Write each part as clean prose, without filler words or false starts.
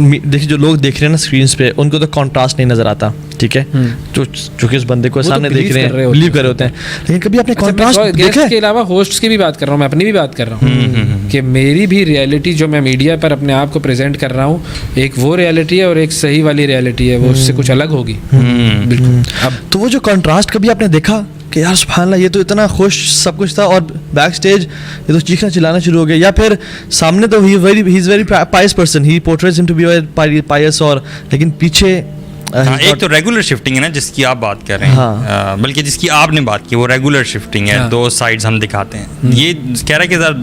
देखिए जो लोग देख रहे हैं ना स्क्रीन पे, उनको तो कॉन्ट्रास्ट नहीं नजर आता, ठीक है, जो कि उस बंदे को सामने देख रहे हैं, बिलीव कर रहे होते हैं, लेकिन कभी आपने कॉन्ट्रास्ट देखा है? के अलावा होस्ट की भी बात कर रहा हूँ, मैं अपनी भी बात कर रहा हूँ कि मेरी भी रियलिटी जो मैं मीडिया पर अपने आप को प्रेजेंट कर रहा हूँ, एक वो रियलिटी है और एक सही वाली रियलिटी है, वो उससे कुछ अलग होगी। बिल्कुल। अब तो वो जो कॉन्ट्रास्ट कभी आपने देखा कि यार सुभान अल्लाह, ये तो इतना खुश सब कुछ था और बैक स्टेज ये तो चीखना चिल्लाना शुरू हो गया, या फिर सामने तो ही is very pious person, he portrays him to be very pious, और लेकिन पीछे एक तो रेगुलर शिफ्टिंग है ना जिसकी आप बात कर रहे हैं, बल्कि जिसकी आपने बात की वो रेगुलर शिफ्टिंग है, दो साइड्स हम दिखाते हैं। ये कह रहा है कि सर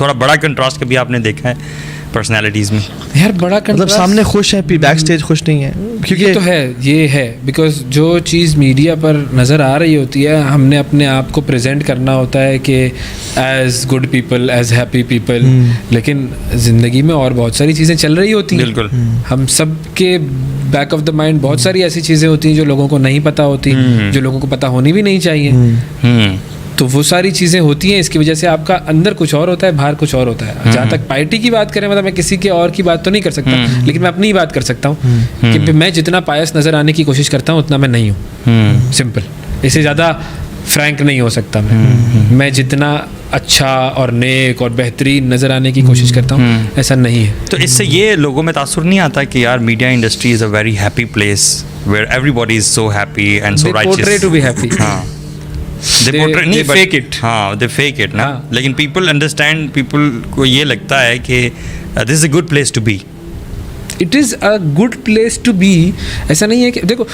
थोड़ा बड़ा कंट्रास्ट कभी आपने देखा है पर्सनालिटीज़ में? यार बड़ा मतलब सामने खुश है, बैक स्टेज खुश नहीं है, क्योंकि ये तो है, ये है बिकॉज जो चीज़ मीडिया पर नज़र आ रही होती है, हमने अपने आप को प्रेजेंट करना होता है कि as good people, as happy people, लेकिन ज़िंदगी में और बहुत सारी चीज़ें चल रही होती हैं। बिल्कुल। हम सब के बैक ऑफ द माइंड बहुत सारी ऐसी चीज़ें होती हैं जो लोगों को नहीं पता होती, जो लोगों को पता होनी भी नहीं चाहिए। तो वो सारी चीज़ें होती हैं, इसकी वजह से आपका अंदर कुछ और होता है, बाहर कुछ और होता है। जहाँ तक पार्टी की बात करें, मतलब मैं किसी के और की बात तो नहीं कर सकता, लेकिन मैं अपनी ही बात कर सकता हूँ कि मैं जितना पायस नज़र आने की कोशिश करता हूँ उतना मैं नहीं हूँ। सिंपल, इससे ज़्यादा फ्रैंक नहीं हो सकता मैं जितना अच्छा और नेक और बेहतरीन नज़र आने की कोशिश करता हूँ ऐसा नहीं है। तो इससे ये लोगों में तासुर नहीं आता कि यार media industry is a very happy place where everybody is so happy and so righteous. They portray to be happy. हाँ, they fake it. हाँ, they fake it ना। लेकिन people understand, people को ये लगता है कि this is a good place to be. It is a good place to be। ऐसा नहीं है कि देखो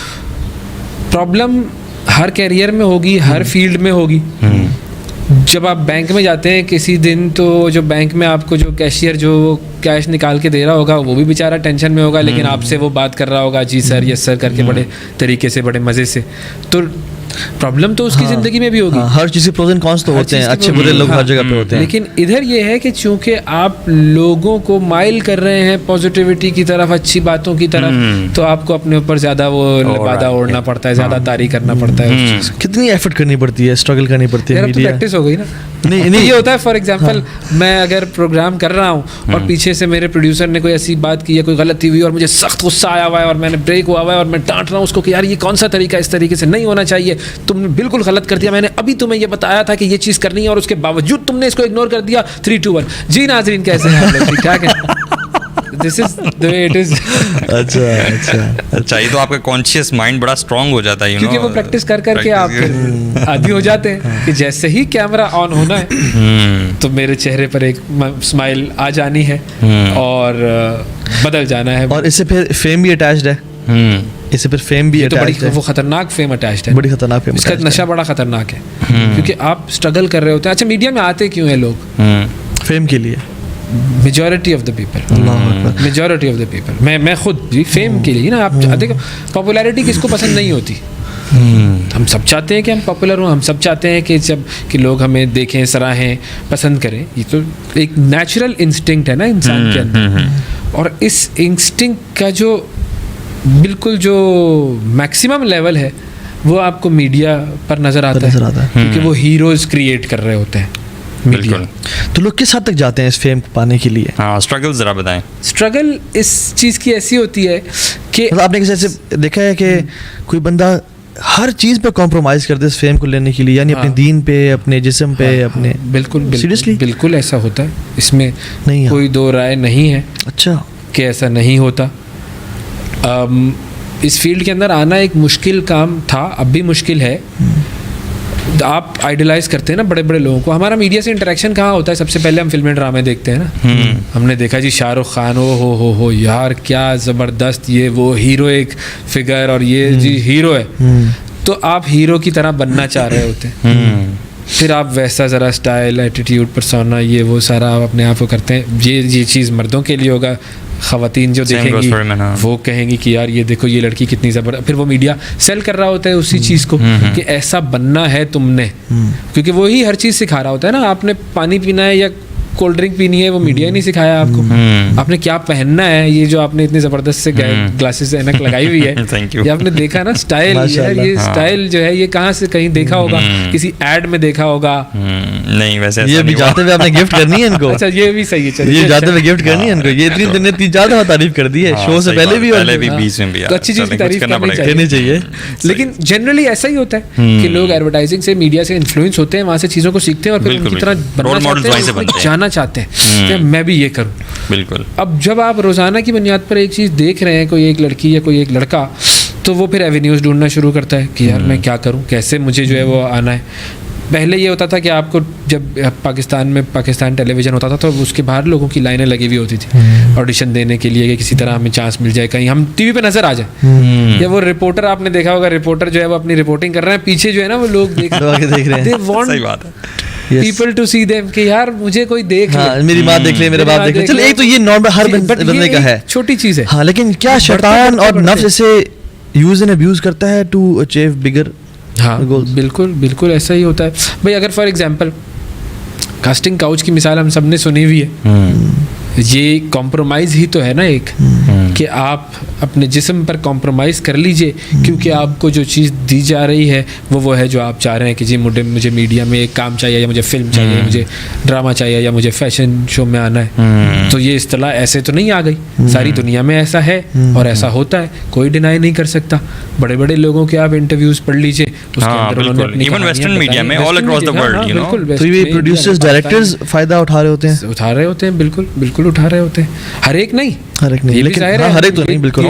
प्रॉब्लम हर कैरियर में होगी, हर फील्ड में होगी। जब आप बैंक में जाते हैं किसी दिन, तो जो बैंक में आपको जो कैशियर जो कैश निकाल के दे रहा होगा वो भी बेचारा टेंशन में होगा, लेकिन आपसे वो बात कर रहा होगा जी सर यस सर करके, बड़े तरीके से, बड़े मज़े से। तो प्रॉब्लम तो उसकी ज़िंदगी में भी होगी। हर चीज़ के प्रोज एंड कॉन्स तो होते हैं, अच्छे बुरे लोग हर जगह पे होते हैं। लेकिन इधर ये है कि चूंकि आप लोगों को माइल कर रहे हैं पॉजिटिविटी की तरफ, अच्छी बातों की तरफ, तो आपको अपने ऊपर ज़्यादा वो बाधा ओढ़ना पड़ता है, ज़्यादा तारीफ करना पड़ता है। कितनी एफर्ट करनी पड़ती है, स्ट्रगल करनी पड़ती है। प्रैक्टिस हो गई ना। नहीं ये होता है, फॉर एग्जांपल मैं अगर प्रोग्राम कर रहा हूँ और पीछे से मेरे प्रोड्यूसर ने कोई ऐसी बात की है, कोई गलती हुई और मुझे सख्त गुस्सा आया हुआ है और मैंने ब्रेक हुआ हुआ है और मैं डांट रहा हूँ उसको कि यार ये कौन सा तरीका, इस तरीके से नहीं होना चाहिए, तुमने बिल्कुल गलत कर दिया, मैंने अभी तुम्हें ये बताया था कि ये चीज़ करनी है और उसके बावजूद तुमने इसको इग्नोर कर दिया। 3, 2, 1। जी नाज़रीन कैसे हैं आप लोग? ठीक ठाक है? This is the way it is। अच्छा, ये तो आपका कॉन्शियस माइंड बड़ा स्ट्रांग हो जाता है, क्योंकि वो प्रैक्टिस कर करके आप आदी हो जाते हैं कि जैसे ही कैमरा ऑन होना है तो मेरे चेहरे पर एक स्माइल आ जानी है और बदल जाना है। और इससे फिर फेम भी अटैच्ड है, इससे फिर फेम भी अटैच्ड है। वो खतरनाक फेम अटैच्ड है, बड़ी खतरनाक फेम। इसका नशा बड़ा खतरनाक है क्योंकि आप स्ट्रगल कर रहे होते हैं। अच्छा, मीडिया में आते क्यों हैं लोग? फेम के लिए। मेजॉरिटी ऑफ द पीपल, मैं खुद भी फेम के लिए ना। आप देखो पॉपुलैरिटी किसको पसंद नहीं होती? हम सब चाहते हैं कि हम पॉपुलर हों, हम सब चाहते हैं कि लोग हमें देखें, सराहें, पसंद करें। ये तो एक नेचुरल इंस्टिंक्ट है ना इंसान के अंदर, और इस इंस्टिंक्ट का जो बिल्कुल जो मैक्सिमम लेवल है वो आपको मीडिया पर नज़र आता है क्योंकि वो हीरोज़ क्रिएट कर रहे होते हैं मीडिया। तो लोग किस हद तक जाते हैं इस फेम पाने के लिए? हाँ, स्ट्रगल ज़रा बताएं। स्ट्रगल इस चीज़ की ऐसी होती है कि मतलब आपने कैसे देखा है कि कोई बंदा हर चीज़ पे कॉम्प्रोमाइज़ करते हैं इस फेम को लेने के लिए, यानी अपने दीन पे, अपने जिस्म पे, अपने। बिल्कुल सीरियसली बिल्कुल ऐसा होता है, इसमें नहीं कोई दो राय नहीं है। अच्छा, कि ऐसा नहीं होता। इस फील्ड के अंदर आना एक मुश्किल काम था, अब भी मुश्किल है। आप आइडलाइज करते हैं ना बड़े बड़े लोगों को। हमारा मीडिया से इंटरेक्शन कहाँ होता है? सबसे पहले हम फिल्में ड्रामे देखते हैं ना। हमने देखा जी शाहरुख खान, ओ हो यार क्या ज़बरदस्त, ये वो हीरो एक फिगर और ये जी हीरो है, तो आप हीरो की तरह बनना चाह रहे होते हैं। फिर आप वैसा ज़रा स्टाइल, एटीट्यूड, पर्सोना, ये वो सारा आप अपने आप को करते हैं। ये चीज़ मर्दों के लिए होगा, ख़वातीन जो देखेंगी वो कहेंगी कि यार ये देखो ये लड़की कितनी ज़बरदस्त। फिर वो मीडिया सेल कर रहा होता है उसी चीज़ को कि ऐसा बनना है तुमने, क्योंकि वो ही हर चीज़ सिखा रहा होता है ना। आपने पानी पीना है या कोल्ड ड्रिंक पीनी है वो मीडिया नहीं सिखाया आपको। आपने क्या पहनना है, ये जो आपने इतनी जबरदस्त से ग्लासेस से ऐनक लगाई हुई है Thank you. ये आपने देखा ना स्टाइल, यार ये स्टाइल जो है ये कहाँ से कहीं देखा होगा, किसी एड में देखा होगा। नहीं वैसे ये भी जाते हुए आपने गिफ्ट करनी है इनको। अच्छा ये भी सही है, चलिए ये जाते हुए गिफ्ट करनी है इनको। ये इतनी दिन ने 3-4 दफा तारीफ कर दी है, शो से पहले भी और पहले भी बीच में भी तो अच्छी चीज की तारीफ करनी चाहिए। लेकिन जनरली ऐसा ही होता है कि लोग एडवर्टाइजिंग से, मीडिया से इन्फ्लुएंस होते हैं, वहां से चीजों को सीखते हैं और फिर उनकी तरह बनना चाहते हैं, जाना चाहते हैं कि मैं भी ये करूं। बिल्कुल। अब जब आप रोजाना की बुनियाद पर एक चीज देख रहे हैं, कोई एक लड़की या कोई एक लड़का, तो वो फिर एवेन्यूज ढूंढना शुरू करता है कि यार मैं क्या करूं, कैसे मुझे जो है वो आना है। पहले ये होता था कि आपको जब पाकिस्तान में पाकिस्तान टेलीविज़न होता था तो उसके बाहर लोगों की लाइनें लगी हुई होती थी ऑडिशन देने के लिए कि किसी तरह हमें चांस मिल जाए, कहीं हम टीवी पे नजर आ जाए। या वो रिपोर्टर, आपने देखा होगा रिपोर्टर जो है वो अपनी रिपोर्टिंग कर रहे हैं, पीछे जो है ना वो लोग देख रहे हैं, दे वांट सही बात है, पीपल टू सी देम कि यार मुझे कोई देख ले, मेरी माँ देख ले, मेरे बाप देख ले। चल एक तो ये नॉर्मल हर बंदे का है, छोटी चीज़ है। हाँ, लेकिन क्या शैतान और नफ्स इसे यूज एंड अब्यूज करता है टू अचीव बिगर। हाँ बिल्कुल बिल्कुल ऐसा ही होता है भाई। अगर फॉर एग्जांपल कास्टिंग काउच की मिसाल हम सब ने सुनी हुई है, ये कॉम्प्रोमाइज़ ही तो है ना एक, कि आप अपने जिस्म पर कॉम्प्रोमाइज़ कर लीजिए क्योंकि आपको जो चीज़ दी जा रही है वो है जो आप चाह रहे हैं कि जी मुझे मीडिया में एक काम चाहिए, या मुझे फिल्म चाहिए, मुझे ड्रामा चाहिए, या मुझे फैशन शो में आना है। तो ये इस्तेलाह ऐसे तो नहीं आ गई, सारी दुनिया में ऐसा है और ऐसा होता है, कोई डिनाई नहीं कर सकता। बड़े बड़े लोगों के आप इंटरव्यूज पढ़ लीजिए, उसके अंदर उन्होंने अपनी इवन वेस्टर्न मीडिया में all across the world, you know, तो ये प्रोड्यूसर्स डायरेक्टर्स फायदा उठा रहे होते हैं, बिल्कुल बिल्कुल उठा रहे होते हैं। हर एक नहीं, लेकिन हर एक तो नहीं, बिल्कुल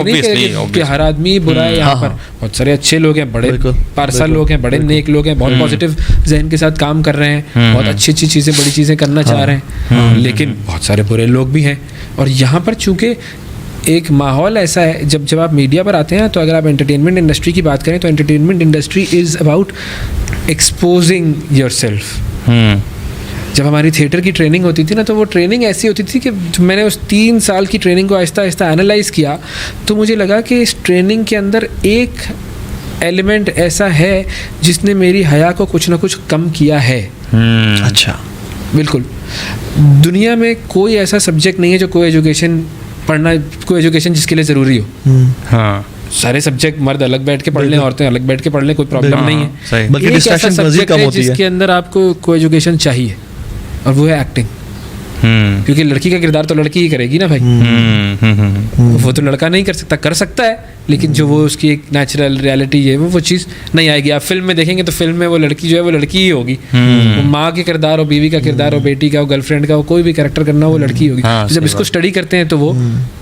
कि हर आदमी बुरा है। यहाँ पर बहुत सारे अच्छे लोग हैं, बड़े पार्सल लोग हैं, बड़े नेक लोग हैं, बहुत पॉजिटिव जहन के साथ काम कर रहे हैं, बहुत अच्छी अच्छी चीज़ें, बड़ी चीज़ें करना चाह रहे हैं, लेकिन बहुत सारे बुरे लोग भी हैं। और यहाँ पर चूंकि एक माहौल ऐसा है, जब आप मीडिया पर आते हैं तो अगर आप एंटरटेनमेंट इंडस्ट्री की बात करें तो entertainment industry is about exposing yourself. जब हमारी थिएटर की ट्रेनिंग होती थी ना, तो वो ट्रेनिंग ऐसी होती थी कि मैंने उस 3 साल की ट्रेनिंग को आहिस्ता आहिस्ता एनालाइज़ किया तो मुझे लगा कि इस ट्रेनिंग के अंदर एक एलिमेंट ऐसा है जिसने मेरी हया को कुछ ना कुछ कम किया है। अच्छा, बिल्कुल। दुनिया में कोई ऐसा सब्जेक्ट नहीं है जो कोई एजुकेशन जिसके लिए ज़रूरी हो। हाँ, सारे सब्जेक्ट मर्द अलग बैठ के पढ़ लें, औरतें अलग बैठ के पढ़ लें, कोई प्रॉब्लम नहीं है। बल्कि डिस्ट्रैक्शन मजीद कम होती है जिसके अंदर आपको कोई एजुकेशन चाहिए और वो है एक्टिंग। क्योंकि लड़की का किरदार तो लड़की ही करेगी ना भाई, वो तो लड़का नहीं कर सकता है, लेकिन जो वो उसकी एक नेचुरल रियलिटी है वो चीज़ नहीं आएगी। आप फिल्म में देखेंगे तो फिल्म में वो लड़की जो है वो लड़की ही होगी, वो माँ के किरदार हो, बीवी का किरदार हो, बेटी का हो, गर्लफ्रेंड का हो, कोई भी कैरेक्टर करना वो लड़की होगी। तो जब इसको स्टडी करते हैं तो वो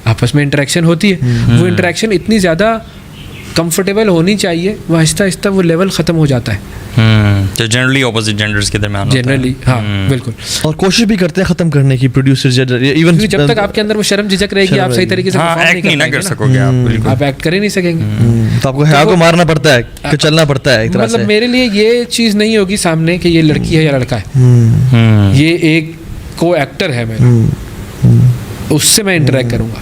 आपस में इंटरेक्शन होती है, वो इंटरेक्शन इतनी ज़्यादा कंफर्टेबल होनी चाहिए, वो आहिस्ता आहिस्ता वो लेवल ख़त्म हो जाता है। तो जनरली ऑपोजिट जेंडर्स के दरमियान जनरली, हाँ बिल्कुल। और कोशिश भी करते हैं ख़त्म करने की प्रोड्यूसर्स, इवन जब तक आपके अंदर वो शर्म झिझक रहेगी, आप सही तरीके से एक्ट नहीं कर सकोगे, आप एक्ट कर ही नहीं सकेंगे। तो आपको हया को मारना पड़ता है, कि चलना पड़ता है एक तरह से। मतलब मेरे लिए ये चीज़ नहीं होगी सामने कि ये लड़की है या लड़का है, ये एक को एक्टर है मेरा, उससे मैं इंटरेक्ट करूंगा,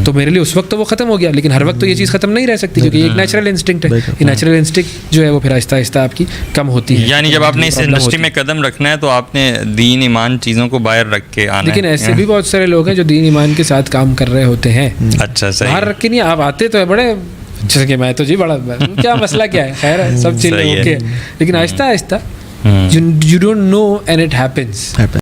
तो मेरे लिए उस वक्त तो वो खत्म हो गया। लेकिन हर वक्त तो ये चीज़ खत्म नहीं रह सकती, क्योंकि ये एक नेचुरल इंस्टिंक्ट है। ये नेचुरल इंस्टिंक्ट जो है वो फिर आहिस्ता आहिस्ता आपकी कम होती है। यानी जब आपने इस इंडस्ट्री में कदम रखना है तो आपने दीन ईमान चीज़ों को बाहर रख के आना है। लेकिन ऐसे भी बहुत सारे लोग हैं जो दीन ईमान के साथ काम कर रहे होते हैं। अच्छा, सही। बाहर रख के नहीं, आप आते तो है बड़े जैसे कि मैं तो जी बड़ा क्या मसला क्या है, खैर है, सब चीज़ ओके, लेकिन Aahista Aahista you don't know and it happens.